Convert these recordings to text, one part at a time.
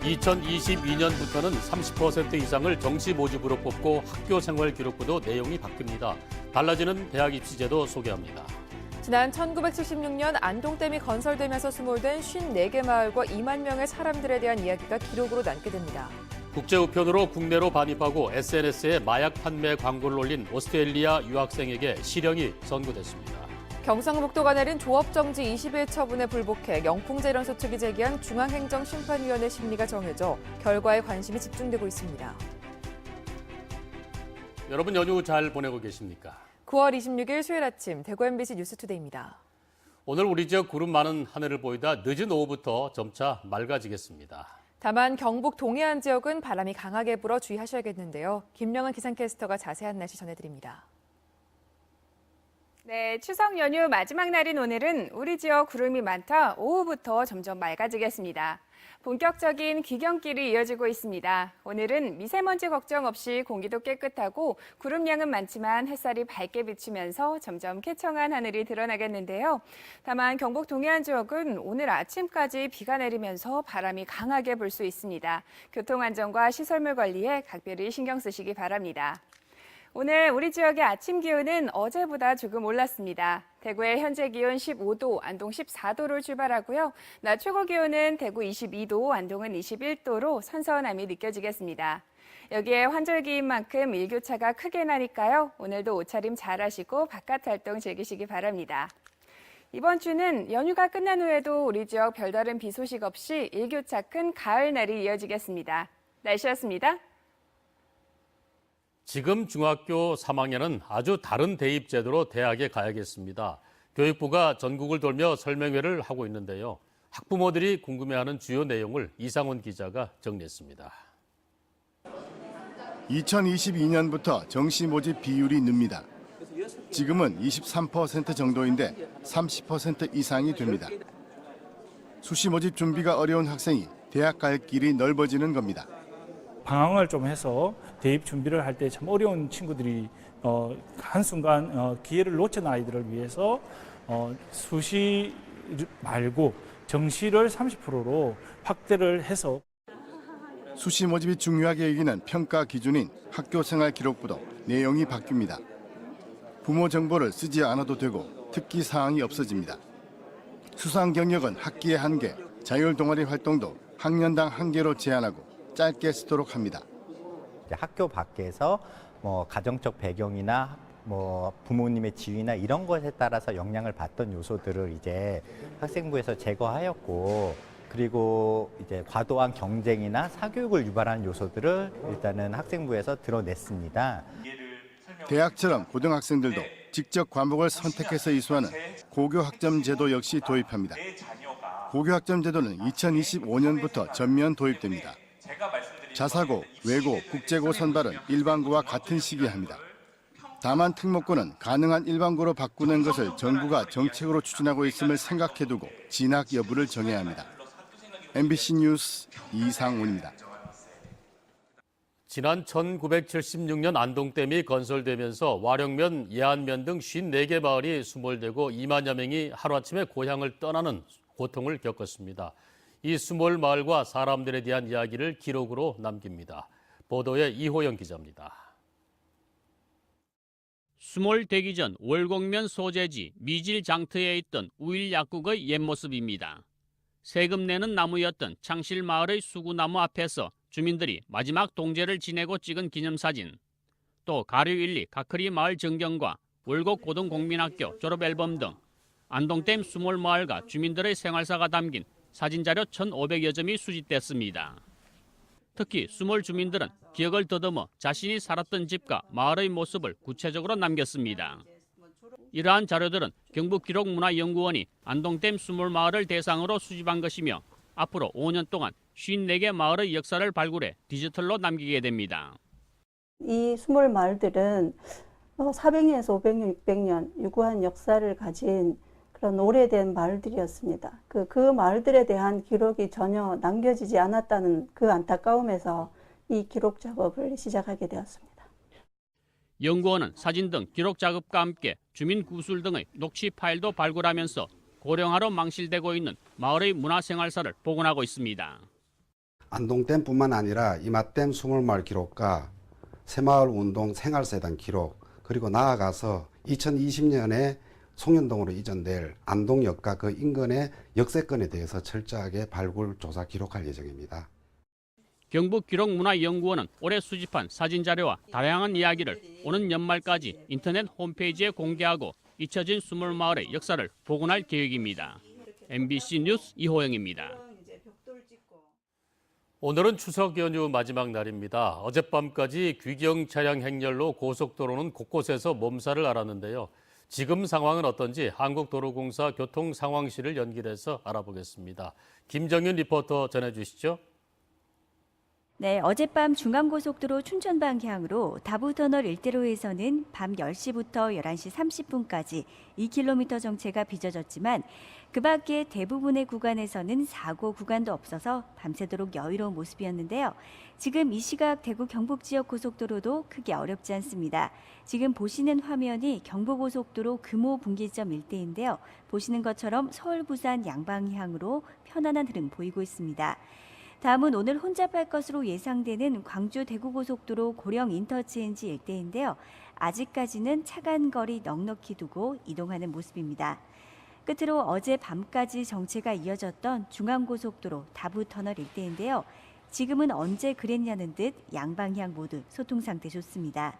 2022년부터는 30% 이상을 정시 모집으로 뽑고 학교 생활 기록부도 내용이 바뀝니다. 달라지는 대학 입시 제도 소개합니다. 지난 1976년 안동댐이 건설되면서 수몰된 54개 마을과 2만 명의 사람들에 대한 이야기가 기록으로 남게 됩니다. 국제 우편으로 국내로 반입하고 SNS에 마약 판매 광고를 올린 오스트레일리아 유학생에게 실형이 선고됐습니다. 경상북도가 내린 조업정지 20일 처분에 불복해 영풍재련 소측이 제기한 중앙행정심판위원회 심리가 정해져 결과에 관심이 집중되고 있습니다. 여러분 연휴 잘 보내고 계십니까? 9월 26일 수요일 아침 대구 MBC 뉴스투데이입니다. 오늘 우리 지역 구름 많은 하늘을 보이다 늦은 오후부터 점차 맑아지겠습니다. 다만 경북 동해안 지역은 바람이 강하게 불어 주의하셔야겠는데요. 김명은 기상캐스터가 자세한 날씨 전해드립니다. 네, 추석 연휴 마지막 날인 오늘은 우리 지역 구름이 많다 오후부터 점점 맑아지겠습니다. 본격적인 귀경길이 이어지고 있습니다. 오늘은 미세먼지 걱정 없이 공기도 깨끗하고 구름량은 많지만 햇살이 밝게 비추면서 점점 쾌청한 하늘이 드러나겠는데요. 다만 경북 동해안 지역은 오늘 아침까지 비가 내리면서 바람이 강하게 불 수 있습니다. 교통안전과 시설물 관리에 각별히 신경 쓰시기 바랍니다. 오늘 우리 지역의 아침 기온은 어제보다 조금 올랐습니다. 대구의 현재 기온 15도, 안동 14도를 출발하고요. 낮 최고 기온은 대구 22도, 안동은 21도로 선선함이 느껴지겠습니다. 여기에 환절기인 만큼 일교차가 크게 나니까요. 오늘도 옷차림 잘 하시고 바깥 활동 즐기시기 바랍니다. 이번 주는 연휴가 끝난 후에도 우리 지역 별다른 비 소식 없이 일교차 큰 가을 날이 이어지겠습니다. 날씨였습니다. 지금 중학교 3학년은 아주 다른 대입 제도로 대학에 가야겠습니다. 교육부가 전국을 돌며 설명회를 하고 있는데요. 학부모들이 궁금해하는 주요 내용을 이상훈 기자가 정리했습니다. 2022년부터 정시 모집 비율이 늡니다. 지금은 23% 정도인데 30% 이상이 됩니다. 수시 모집 준비가 어려운 학생이 대학 갈 길이 넓어지는 겁니다. 방황을 좀 해서 대입 준비를 할 때 참 어려운 친구들이 한순간 기회를 놓친 아이들을 위해서 수시 말고 정시를 30%로 확대를 해서 수시 모집이 중요하게 여기는 평가 기준인 학교생활 기록부도 내용이 바뀝니다. 부모 정보를 쓰지 않아도 되고 특기 사항이 없어집니다. 수상 경력은 학기에 1개, 자율 동아리 활동도 학년당 1개로 제한하고 짧게 쓰도록 합니다. 학교 밖에서 가정적 배경이나 부모님의 지위나 이런 것에 따라서 영향을 받던 요소들을 이제 학생부에서 제거하였고, 그리고 이제 과도한 경쟁이나 사교육을 유발하는 요소들을 일단은 학생부에서 드러냈습니다. 대학처럼 고등학생들도 직접 과목을 선택해서 이수하는 고교 학점 제도 역시 도입합니다. 고교 학점 제도는 2025년부터 전면 도입됩니다. 자사고, 외고, 국제고 선발은 일반고와 같은 시기에 합니다. 다만 특목고는 가능한 일반고로 바꾸는 것을 정부가 정책으로 추진하고 있음을 생각해두고 진학 여부를 정해야 합니다. MBC 뉴스 이상훈입니다. 지난 1976년 안동댐이 건설되면서 와령면, 예안면 등 54개 마을이 수몰되고 2만여 명이 하루아침에 고향을 떠나는 고통을 겪었습니다. 이 수몰 마을과 사람들에 대한 이야기를 기록으로 남깁니다. 보도에 이호영 기자입니다. 수몰되기 전 월곡면 소재지 미질장터에 있던 우일 약국의 옛 모습입니다. 세금 내는 나무였던 창실마을의 수구나무 앞에서 주민들이 마지막 동제를 지내고 찍은 기념사진, 또 가류 1, 2 가크리 마을 전경과 월곡 고등공민학교 졸업앨범 등 안동댐 수몰마을과 주민들의 생활사가 담긴 사진자료 1,500여 점이 수집됐습니다. 특히 수몰 주민들은 기억을 더듬어 자신이 살았던 집과 마을의 모습을 구체적으로 남겼습니다. 이러한 자료들은 경북기록문화연구원이 안동댐 수몰마을을 대상으로 수집한 것이며 앞으로 5년 동안 54개 마을의 역사를 발굴해 디지털로 남기게 됩니다. 이 수몰 마을들은 400년에서 500년, 600년 유구한 역사를 가진 그런 오래된 마을들이었습니다. 그 마을들에 대한 기록이 전혀 남겨지지 않았다는 그 안타까움에서 이 기록 작업을 시작하게 되었습니다. 연구원은 사진 등 기록 작업과 함께 주민 구술 등의 녹취 파일도 발굴하면서 고령화로 망실되고 있는 마을의 문화생활사를 복원하고 있습니다. 안동댐뿐만 아니라 이마댐 20마을 기록과 새마을 운동 생활세단 기록, 그리고 나아가서 2020년에 송년동으로 이전될 안동역과 그 인근의 역세권에 대해서 철저하게 발굴, 조사, 기록할 예정입니다. 경북기록문화연구원은 올해 수집한 사진자료와 다양한 이야기를 오는 연말까지 인터넷 홈페이지에 공개하고 잊혀진 20마을의 역사를 복원할 계획입니다. MBC 뉴스 이호영입니다. 오늘은 추석 연휴 마지막 날입니다. 어젯밤까지 귀경 차량 행렬로 고속도로는 곳곳에서 몸살을 앓았는데요. 지금 상황은 어떤지 한국도로공사 교통상황실을 연결해서 알아보겠습니다. 김정윤 리포터 전해주시죠. 네, 어젯밤 중앙고속도로 춘천 방향으로 다부터널 일대로에서는 밤 10시부터 11시 30분까지 2km 정체가 빚어졌지만 그 밖에 대부분의 구간에서는 사고 구간도 없어서 밤새도록 여유로운 모습이었는데요. 지금 이 시각 대구 경북 지역 고속도로도 크게 어렵지 않습니다. 지금 보시는 화면이 경부고속도로 금호 분기점 일대인데요. 보시는 것처럼 서울 부산 양방향으로 편안한 흐름 보이고 있습니다. 다음은 오늘 혼잡할 것으로 예상되는 광주 대구고속도로 고령 인터체인지 일대인데요. 아직까지는 차간 거리 넉넉히 두고 이동하는 모습입니다. 끝으로 어제 밤까지 정체가 이어졌던 중앙고속도로 다부터널 일대인데요. 지금은 언제 그랬냐는 듯 양방향 모두 소통 상태 좋습니다.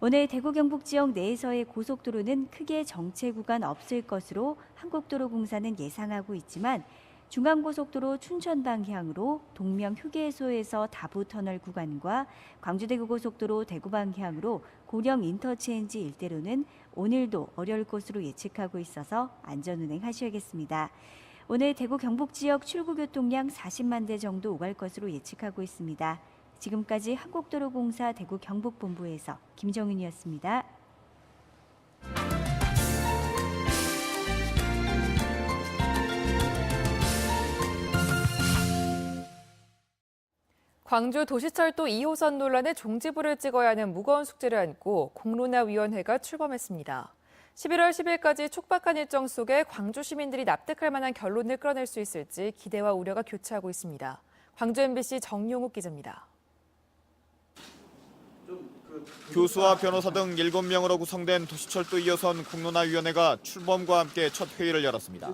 오늘 대구 경북 지역 내에서의 고속도로는 크게 정체 구간 없을 것으로 한국도로공사는 예상하고 있지만 중앙고속도로 춘천 방향으로 동명휴게소에서 다부터널 구간과 광주대구고속도로 대구 방향으로 고령 인터체인지 일대로는 오늘도 어려울 것으로 예측하고 있어서 안전운행하셔야겠습니다. 오늘 대구 경북 지역 출구교통량 40만 대 정도 오갈 것으로 예측하고 있습니다. 지금까지 한국도로공사 대구 경북본부에서 김정윤이었습니다. 광주 도시철도 2호선 논란에 종지부를 찍어야 하는 무거운 숙제를 안고 공론화위원회가 출범했습니다. 11월 10일까지 촉박한 일정 속에 광주 시민들이 납득할 만한 결론을 끌어낼 수 있을지 기대와 우려가 교차하고 있습니다. 광주 MBC 정용욱 기자입니다. 교수와 변호사 등 7명으로 구성된 도시철도 2호선 공론화위원회가 출범과 함께 첫 회의를 열었습니다.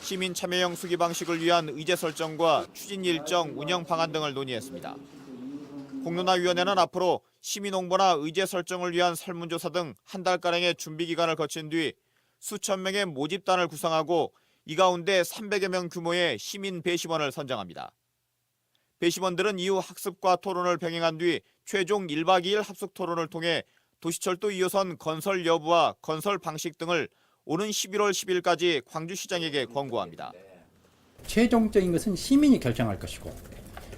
시민 참여형 수기 방식을 위한 의제 설정과 추진 일정, 운영 방안 등을 논의했습니다. 공론화위원회는 앞으로 시민 홍보나 의제 설정을 위한 설문조사 등 한 달가량의 준비 기간을 거친 뒤 수천 명의 모집단을 구성하고 이 가운데 300여 명 규모의 시민 배심원을 선정합니다. 배심원들은 이후 학습과 토론을 병행한 뒤 최종 1박 2일 합숙 토론을 통해 도시철도 2호선 건설 여부와 건설 방식 등을 오는 11월 10일까지 광주시장에게 권고합니다. 최종적인 것은 시민이 결정할 것이고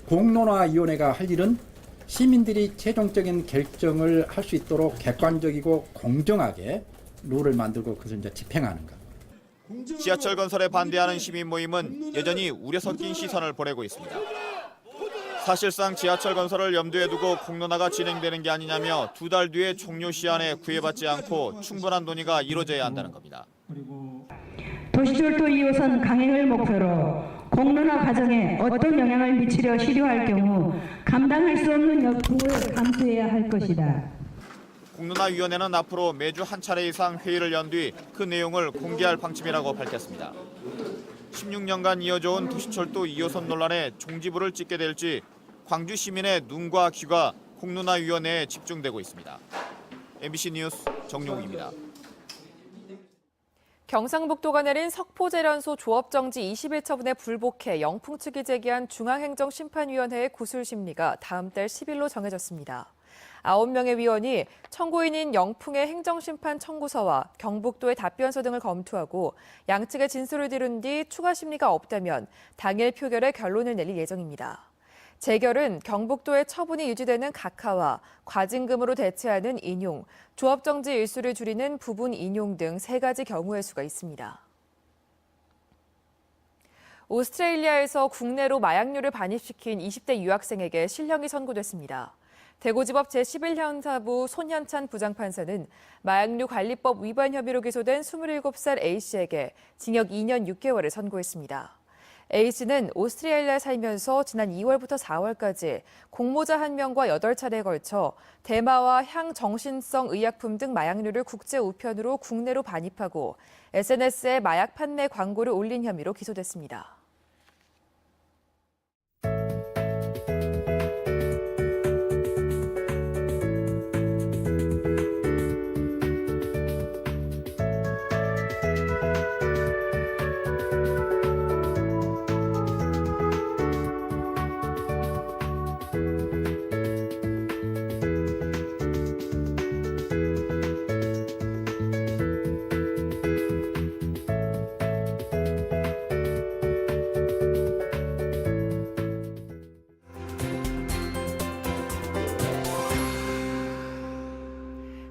공론화위원회가 할 일은 시민들이 최종적인 결정을 할 수 있도록 객관적이고 공정하게 룰을 만들고 그것을 이제 집행하는 것. 지하철 건설에 반대하는 시민 모임은 여전히 우려 섞인 시선을 보내고 있습니다. 사실상 지하철 건설을 염두에 두고 공론화가 진행되는 게 아니냐며 2달 뒤에 종료 시한에 구애받지 않고 충분한 논의가 이루어져야 한다는 겁니다. 도시철도 2호선 강행을 목표로 공론화 과정에 어떤 영향을 미치려 시도할 경우 감당할 수 없는 역풍을 감수해야 할 것이다. 공론화위원회는 앞으로 매주 한 차례 이상 회의를 연 뒤 그 내용을 공개할 방침이라고 밝혔습니다. 16년간 이어져온 도시철도 2호선 논란에 종지부를 찍게 될지 광주 시민의 눈과 귀가 공론화위원회에 집중되고 있습니다. MBC 뉴스 정용욱입니다. 경상북도가 내린 석포제련소 조업정지 20일 처분에 불복해 영풍 측이 제기한 중앙행정심판위원회의 구술 심리가 다음 달 10일로 정해졌습니다. 9명의 위원이 청구인인 영풍의 행정심판 청구서와 경북도의 답변서 등을 검토하고 양측의 진술을 들은 뒤 추가 심리가 없다면 당일 표결에 결론을 내릴 예정입니다. 재결은 경북도의 처분이 유지되는 각하와 과징금으로 대체하는 인용, 조업정지 일수를 줄이는 부분 인용 등 3가지 경우의 수가 있습니다. 오스트레일리아에서 국내로 마약류를 반입시킨 20대 유학생에게 실형이 선고됐습니다. 대구지법 제11형사부 손현찬 부장판사는 마약류 관리법 위반 혐의로 기소된 27살 A씨에게 징역 2년 6개월을 선고했습니다. A씨는 오스트레일리아에 살면서 지난 2월부터 4월까지 공모자 1명과 8차례에 걸쳐 대마와 향정신성 의약품 등 마약류를 국제 우편으로 국내로 반입하고 SNS에 마약 판매 광고를 올린 혐의로 기소됐습니다.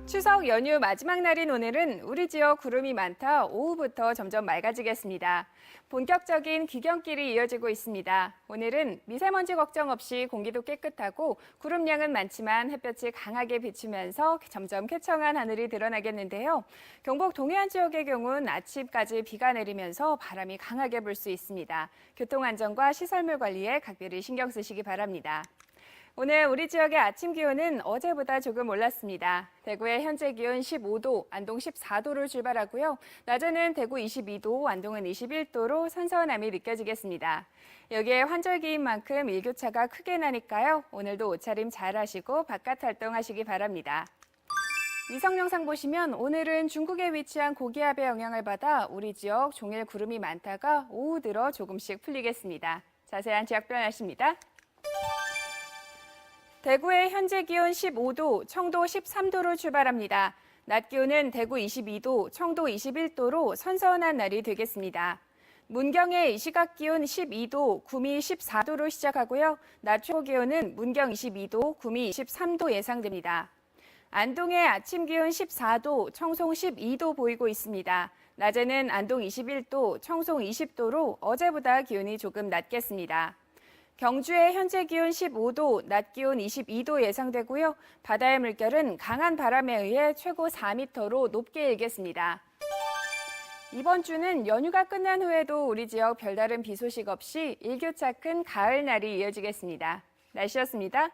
추석 연휴 마지막 날인 오늘은 우리 지역 구름이 많다 오후부터 점점 맑아지겠습니다. 본격적인 귀경길이 이어지고 있습니다. 오늘은 미세먼지 걱정 없이 공기도 깨끗하고 구름량은 많지만 햇볕이 강하게 비추면서 점점 쾌청한 하늘이 드러나겠는데요. 경북 동해안 지역의 경우는 아침까지 비가 내리면서 바람이 강하게 불 수 있습니다. 교통안전과 시설물 관리에 각별히 신경 쓰시기 바랍니다. 오늘 우리 지역의 아침 기온은 어제보다 조금 올랐습니다. 대구의 현재 기온 15도, 안동 14도를 출발하고요. 낮에는 대구 22도, 안동은 21도로 선선함이 느껴지겠습니다. 여기에 환절기인 만큼 일교차가 크게 나니까요. 오늘도 옷차림 잘 하시고 바깥 활동하시기 바랍니다. 위성 영상 보시면 오늘은 중국에 위치한 고기압의 영향을 받아 우리 지역 종일 구름이 많다가 오후 들어 조금씩 풀리겠습니다. 자세한 지역별 날씨입니다. 대구의 현재 기온 15도, 청도 13도로 출발합니다. 낮 기온은 대구 22도, 청도 21도로 선선한 날이 되겠습니다. 문경의 시각 기온 12도, 구미 14도로 시작하고요. 낮 최고 기온은 문경 22도, 구미 23도 예상됩니다. 안동의 아침 기온 14도, 청송 12도 보이고 있습니다. 낮에는 안동 21도, 청송 20도로 어제보다 기온이 조금 낮겠습니다. 경주의 현재 기온 15도, 낮 기온 22도 예상되고요. 바다의 물결은 강한 바람에 의해 최고 4m로 높게 일겠습니다. 이번 주는 연휴가 끝난 후에도 우리 지역 별다른 비 소식 없이 일교차 큰 가을 날이 이어지겠습니다. 날씨였습니다.